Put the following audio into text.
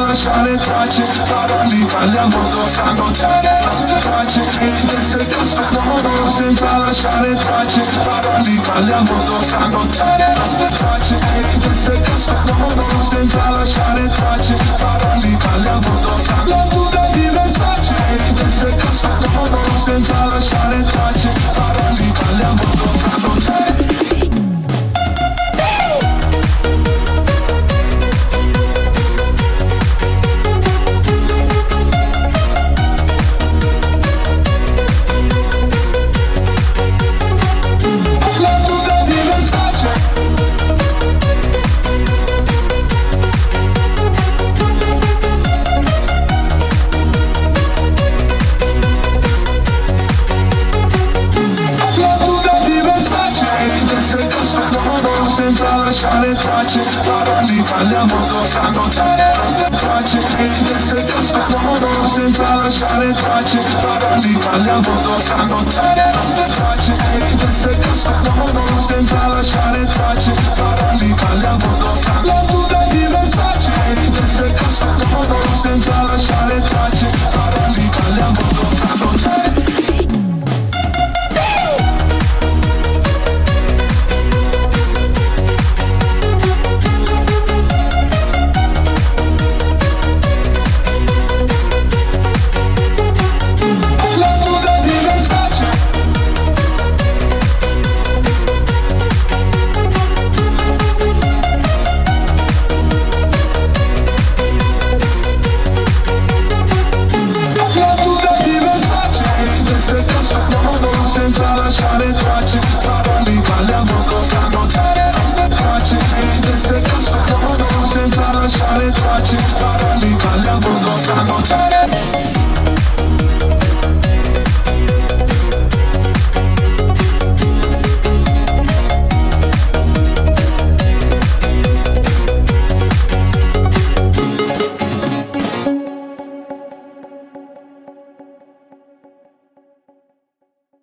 lasciare tracce, parole italiano sanno già le nostre tracce, e in testa cascano senza lasciare tracce, parole italiano sanno già le nostre tracce, e in testa cascano senza lasciare tracce, parole italiano sanno la tuta di Versace, e in testa cascano senza lasciare tracce, parole italiano sanno già le senza lasciare tracce, parole italiano sanno già le nostre tracce, e in testa cascano senza lasciare tracce, parole italiano sanno già le nostre tracce, e in testa cascano senza lasciare